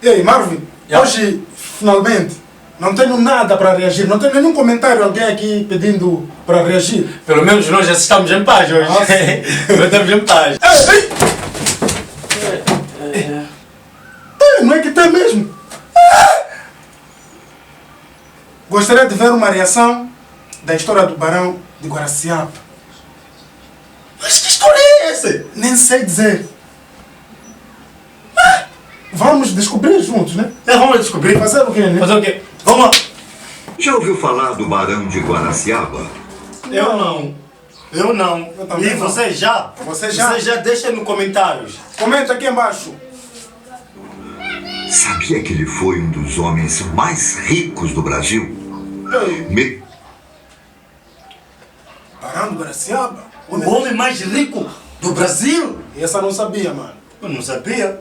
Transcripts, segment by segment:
Ei, Marvin, hoje, finalmente, não tenho nada para reagir. Não tenho nenhum comentário, alguém aqui pedindo para reagir. Pelo menos nós já estamos em paz hoje. Nós estamos em paz. Não é que tem mesmo. Gostaria de ver uma reação da história do Barão de Guaraciaba. Mas que história é essa? Nem sei dizer. Vamos descobrir juntos, né? Vamos descobrir. Fazer o quê, né? Fazer o quê? Vamos lá. Já ouviu falar do Barão de Guaraciaba? Eu não. Eu também E não. você já? Você já deixa nos comentários. Comenta aqui embaixo. Sabia que ele foi um dos homens mais ricos do Brasil? Barão de Guaraciaba? O homem mais rico do Brasil? Essa não sabia, mano. Eu não sabia.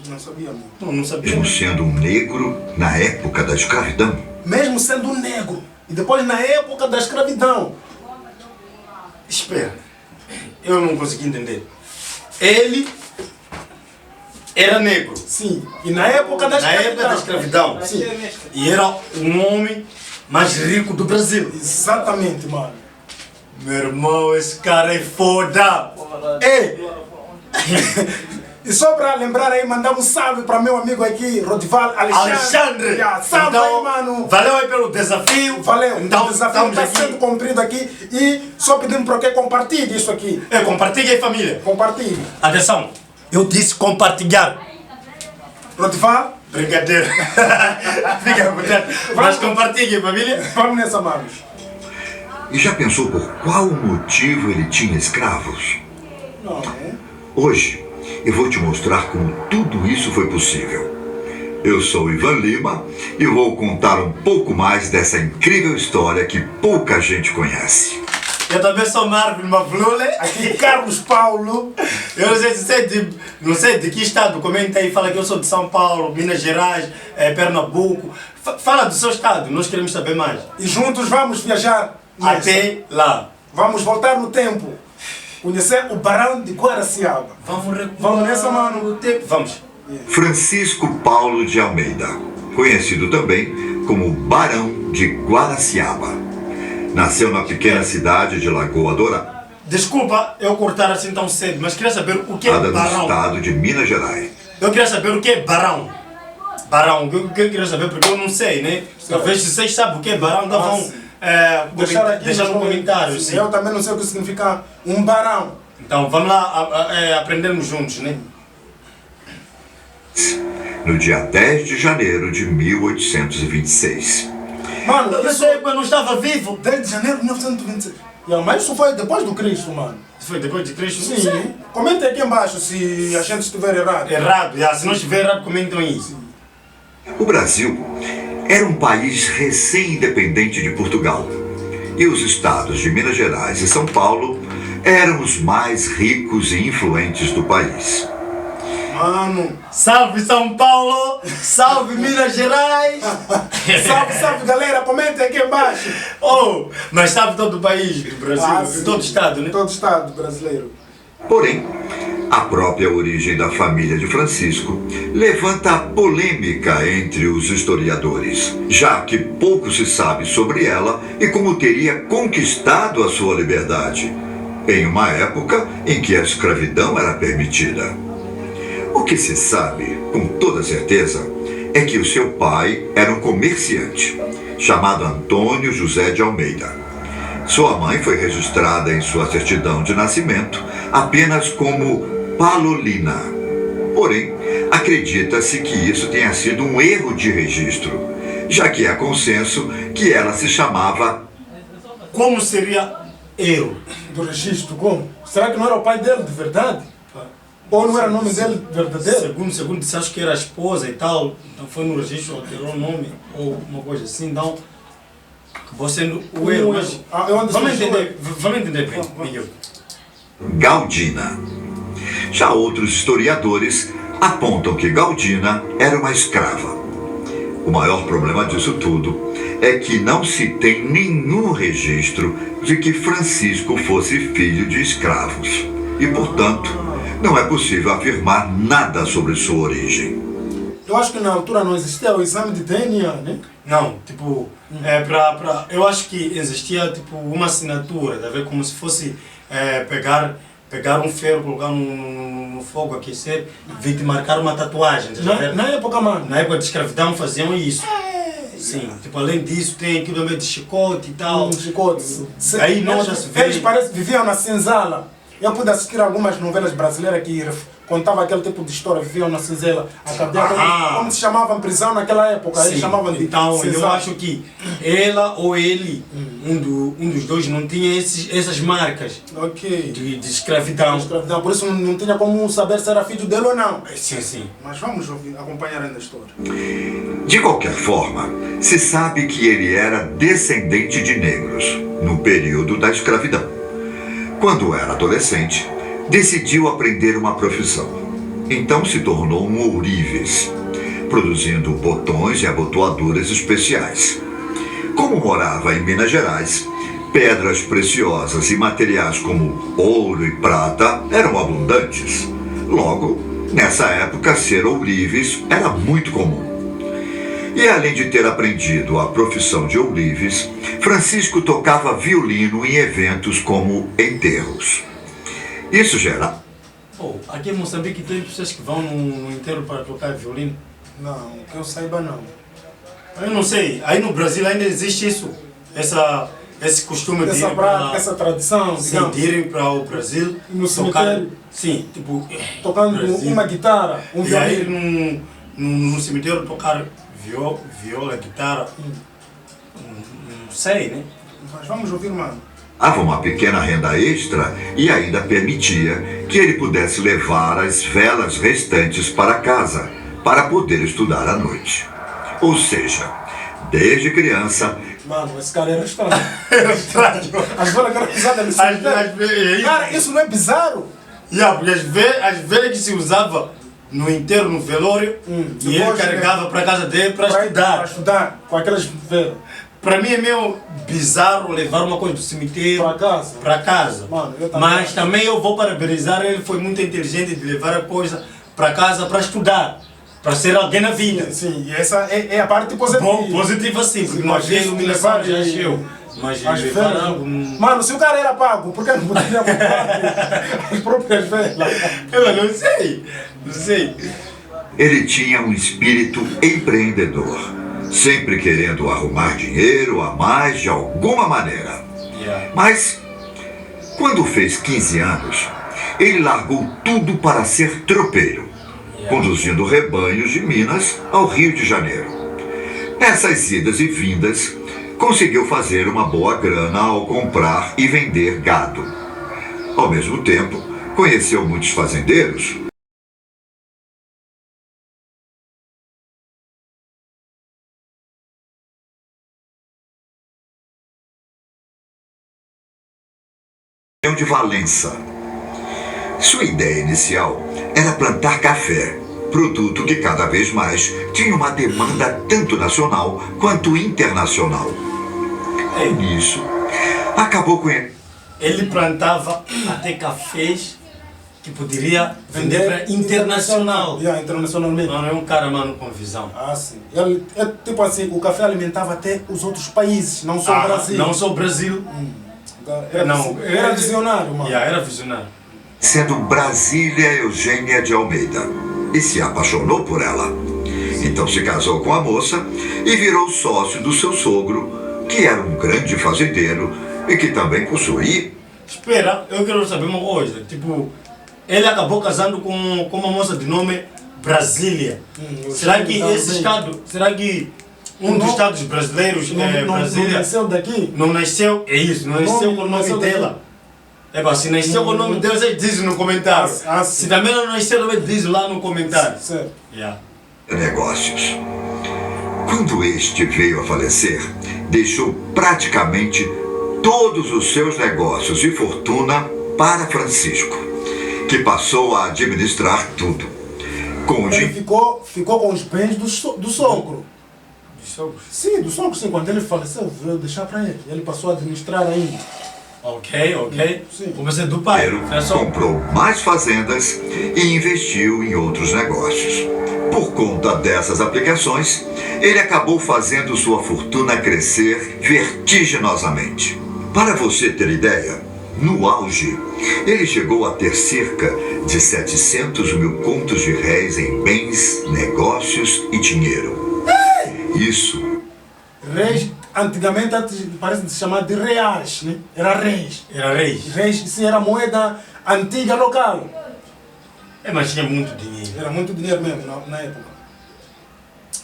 Não sabia, mano. Não sabia. Mesmo sendo um negro na época da escravidão. Mesmo sendo um negro. E depois na época da escravidão. Espera. Eu não consegui entender. Ele era negro. Sim. E na época da Na escravidão. época da escravidão. Sim. E era um homem mais rico do Brasil. Exatamente, mano. Meu irmão, esse cara é foda. Ei! E só para lembrar aí, mandar um salve para meu amigo aqui, Rodival Alexandre. Yeah, salve Então, aí, mano. Valeu aí pelo desafio. Valeu. Então, O desafio estamos está aqui. sendo cumprido aqui. E só pedimos para que compartilhe isso aqui. Compartilhe aí, família. Compartilhe. Atenção, eu disse compartilhar. Rodival, Brincadeira. Fica à vontade. Mas compartilhe, família. vamos nessa, manos. E já pensou por qual motivo ele tinha escravos? Não, é? Hoje, eu vou te mostrar como tudo isso foi possível. Eu sou Ivan Lima e vou contar um pouco mais dessa incrível história que pouca gente conhece. Eu também sou Marvin Mavlule. Aqui, Carlos Paulo. Eu não sei de que estado. Comenta aí, fala que eu sou de São Paulo, Minas Gerais, Pernambuco. Fala do seu estado, nós queremos saber mais. E juntos vamos viajar nessa. Até lá. Vamos voltar no tempo. Conhecer o Barão de Guaraciaba. Vamos nessa, mano. Vamos. Francisco Paulo de Almeida, conhecido também como Barão de Guaraciaba. Nasceu na pequena cidade de Lagoa Dourada, Desculpa eu cortar assim tão cedo, mas queria saber o que é no barão. estado de Minas Gerais. Eu queria saber o que é barão. Barão, eu queria saber porque eu não sei, né? Talvez se vocês sabem o que é barão, então vão deixar no comentário. Sim. Eu também não sei o que significa um barão. Então vamos lá aprendermos juntos, né? No dia 10 de janeiro de 1826. Mano, Eu isso sei que eu não estava vivo. 10 de janeiro de 1926. Mas isso foi depois do Cristo, mano. Foi depois de Cristo? Sim. Comenta aqui embaixo se a gente estiver errado. Errado, se não estiver errado, comentam isso. O Brasil era um país recém-independente de Portugal. E os estados de Minas Gerais e São Paulo eram os mais ricos e influentes do país. Mano. Salve São Paulo! Salve Minas Gerais! Salve, salve, galera. Comenta aqui embaixo. Mas salve todo o país do Brasil, todo o estado, né? Todo estado brasileiro. Porém, a própria origem da família de Francisco levanta polêmica entre os historiadores, já que pouco se sabe sobre ela e como teria conquistado a sua liberdade, em uma época em que a escravidão era permitida. O que se sabe, com toda certeza, é que o seu pai era um comerciante, chamado Antônio José de Almeida. Sua mãe foi registrada em sua certidão de nascimento apenas como Palolina. Porém, acredita-se que isso tenha sido um erro de registro, já que há consenso que ela se chamava... Como seria erro? Do registro, como? Será que não era o pai dele de verdade? Ou não era o nome dele verdadeiro? Segundo disse, acho que era a esposa e tal, então foi no registro, alterou o nome, ou uma coisa assim, então acabou sendo o erro. Mas vamos entender bem, Miguel. Galdina. Já outros historiadores apontam que Galdina era uma escrava. O maior problema disso tudo é que não se tem nenhum registro de que Francisco fosse filho de escravos. E, portanto, não é possível afirmar nada sobre sua origem. Eu acho que na altura não existia o exame de DNA, né? Não, tipo, eu acho que existia tipo uma assinatura, tá vendo? Como se fosse pegar um ferro, colocar no fogo, aquecer, vir te marcar uma tatuagem, tá vendo? Na época, mano. Na época de escravidão faziam isso. Sim, tipo, além disso tem aquilo também de chicote e tal. Chicote. Aí nós já se vê. Eles viviam na senzala. Eu pude assistir algumas novelas brasileiras que contavam aquele tipo de história, viviam na senzala. A cadeia, como se chamavam prisão naquela época, eles chamavam de então, senzala. eu acho que ela ou ele, um dos dois, não tinha essas marcas de escravidão. Por isso não tinha como saber se era filho dele ou não. Sim, sim. Mas vamos acompanhar ainda a história. De qualquer forma, se sabe que ele era descendente de negros no período da escravidão. Quando era adolescente, decidiu aprender uma profissão. Então se tornou um ourives, produzindo botões e abotoaduras especiais. Como morava em Minas Gerais, pedras preciosas e materiais como ouro e prata eram abundantes. Logo, nessa época, ser ourives era muito comum. E além de ter aprendido a profissão de ourives, Francisco tocava violino em eventos como enterros. Isso gera... Aqui em Moçambique tem pessoas que vão no enterro para tocar violino? Não, que eu saiba não. Eu não sei, aí no Brasil ainda existe isso, esse costume de ir prática, essa tradição, sim, de irem para o Brasil, no cemitério, sim, tipo, tocando Brasil. Uma guitarra, um violino. E aí no cemitério tocar viola, guitarra, não sei, né? Mas vamos ouvir, mano. Dava uma pequena renda extra e ainda permitia que ele pudesse levar as velas restantes para casa, para poder estudar à noite. Ou seja, desde criança... Mano, esse cara era estranho. Era estranho. As velas que eram usadas no cemitério. Cara, isso não é bizarro? Porque as velas que se usava no enterro, no velório, e ele carregava para casa dele para estudar. Para estudar, com aquelas velas. Para mim é meio bizarro levar uma coisa do cemitério para casa. Mano, mas também eu vou parabenizar, ele foi muito inteligente de levar a coisa para casa para estudar, para ser alguém na vida. Sim, e essa é a parte positiva. Positiva sim, porque nós temos iluminação já encheu. Mas algo... Mano, se o cara era pago, por que não poderia comprar as próprias velas? Eu não sei. Ele tinha um espírito empreendedor, sempre querendo arrumar dinheiro a mais de alguma maneira. Mas, quando fez 15 anos, ele largou tudo para ser tropeiro, conduzindo rebanhos de Minas ao Rio de Janeiro. Nessas idas e vindas, conseguiu fazer uma boa grana ao comprar e vender gado. Ao mesmo tempo, conheceu muitos fazendeiros. De Valença. Sua ideia inicial era plantar café, produto que cada vez mais tinha uma demanda tanto nacional quanto internacional. Nisso, acabou com ele. Ele plantava até cafés que poderia vender para internacional. Internacionalmente. Mano, é um cara, mano, com visão. Sim. Ele, tipo assim, o café alimentava até os outros países, não só o Brasil. Não só o Brasil. Era visionário, mano. Era visionário. Sendo Brasília Eugênia de Almeida. E se apaixonou por ela. Então se casou com a moça e virou sócio do seu sogro, que era um grande fazendeiro e que também possuía... Espera, eu quero saber uma coisa. Tipo, ele acabou casando com uma moça de nome Brasília. Será que esse estado... Será que um dos estados brasileiros, Brasília... Não nasceu daqui? Não nasceu, é isso, não nasceu com o nome dela. Se nasceu com o nome dela, você diz no comentário. Se também não nasceu, também diz lá no comentário. Certo. Negócios. Quando este veio a falecer, deixou praticamente todos os seus negócios e fortuna para Francisco, que passou a administrar tudo. Ele ficou com os bens do sogro. Sim, do sogro, sim. Quando ele faleceu, veio deixar para ele. Ele passou a administrar ainda. Ok. Sim. Comecei do pai. Comprou mais fazendas e investiu em outros negócios. Por conta dessas aplicações, ele acabou fazendo sua fortuna crescer vertiginosamente. Para você ter ideia, no auge, ele chegou a ter cerca de 700 mil contos de réis em bens, negócios e dinheiro. Isso. Reis, antigamente parece se chamar de reais, né? Era reis. Era reis. Reis, sim, era moeda antiga local. Mas tinha muito dinheiro. Era muito dinheiro mesmo na época.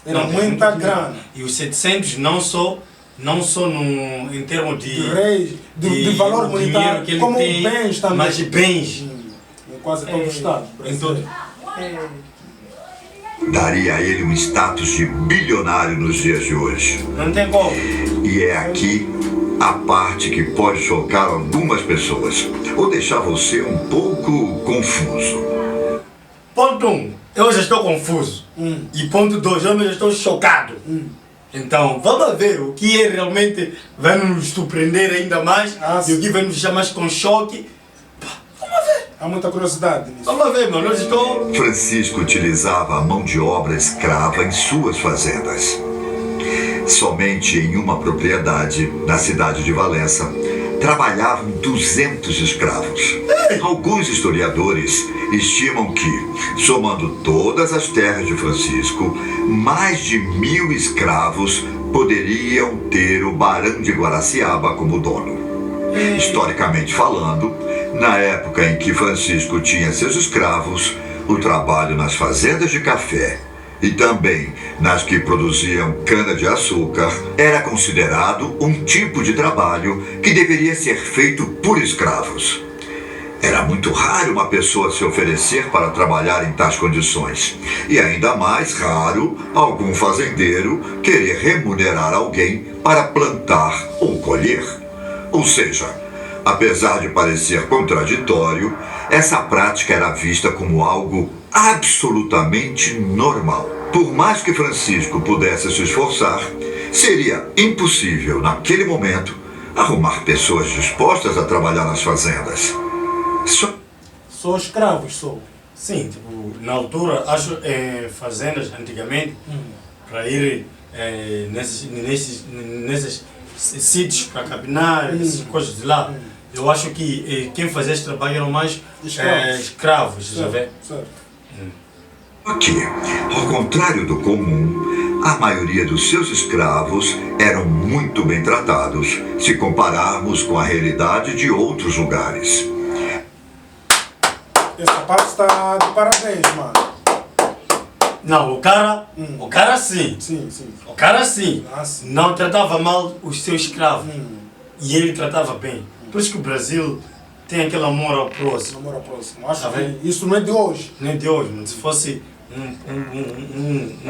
Era Não, muita muito grana. dinheiro. E os 700 não só em termos De reis, de valor monetário, que ele como tem, bens também. mas de bens. Em quase todo o estado. Em todo. Daria a ele um status de bilionário nos dias de hoje. Não tem como. E é aqui a parte que pode chocar algumas pessoas ou deixar você um pouco confuso. Ponto 1, eu já estou confuso. E ponto 2, eu já estou chocado. Então, vamos ver o que é realmente vai nos surpreender ainda mais e o que vai nos deixar mais com choque. Há muita curiosidade nisso. Vamos ver, mano. Eu estou... Francisco utilizava a mão de obra escrava em suas fazendas. Somente em uma propriedade, na cidade de Valença, trabalhavam 200 escravos. Alguns historiadores estimam que, somando todas as terras de Francisco, mais de 1000 escravos poderiam ter o Barão de Guaraciaba como dono. Historicamente falando, na época em que Francisco tinha seus escravos, o trabalho nas fazendas de café e também nas que produziam cana-de-açúcar era considerado um tipo de trabalho que deveria ser feito por escravos. Era muito raro uma pessoa se oferecer para trabalhar em tais condições. E ainda mais raro algum fazendeiro querer remunerar alguém para plantar ou colher. Ou seja, apesar de parecer contraditório, essa prática era vista como algo absolutamente normal. Por mais que Francisco pudesse se esforçar, seria impossível, naquele momento, arrumar pessoas dispostas a trabalhar nas fazendas. Só escravos, só. Sim, tipo, na altura, acho fazendas antigamente, para ir nesses sítios para capinar, essas coisas de lá, eu acho que quem fazia esse trabalho eram mais escravos, já vê? Aqui, ao contrário do comum, a maioria dos seus escravos eram muito bem tratados, se compararmos com a realidade de outros lugares. Essa parte está de parabéns, mano. Não, o cara sim. Sim, sim. O cara sim. Sim. Não tratava mal os seus escravos. E ele tratava bem. Por isso que o Brasil tem aquele amor ao próximo. Amor ao próximo. Acho Tá vendo? que isso não é de hoje. Não é de hoje, mas se fosse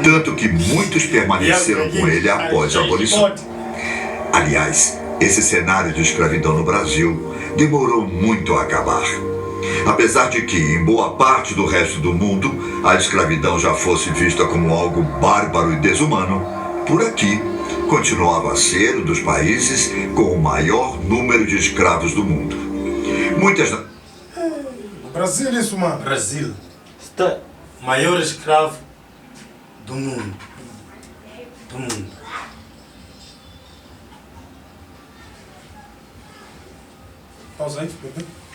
Tanto que muitos permaneceram com ele após a abolição. Aliás, esse cenário de escravidão no Brasil demorou muito a acabar. Apesar de que, em boa parte do resto do mundo, a escravidão já fosse vista como algo bárbaro e desumano, por aqui continuava a ser um dos países com o maior número de escravos do mundo. Muitas... No Brasil isso, mano. Brasil está maior escravo do mundo. Do mundo. Pausa aí, por favor.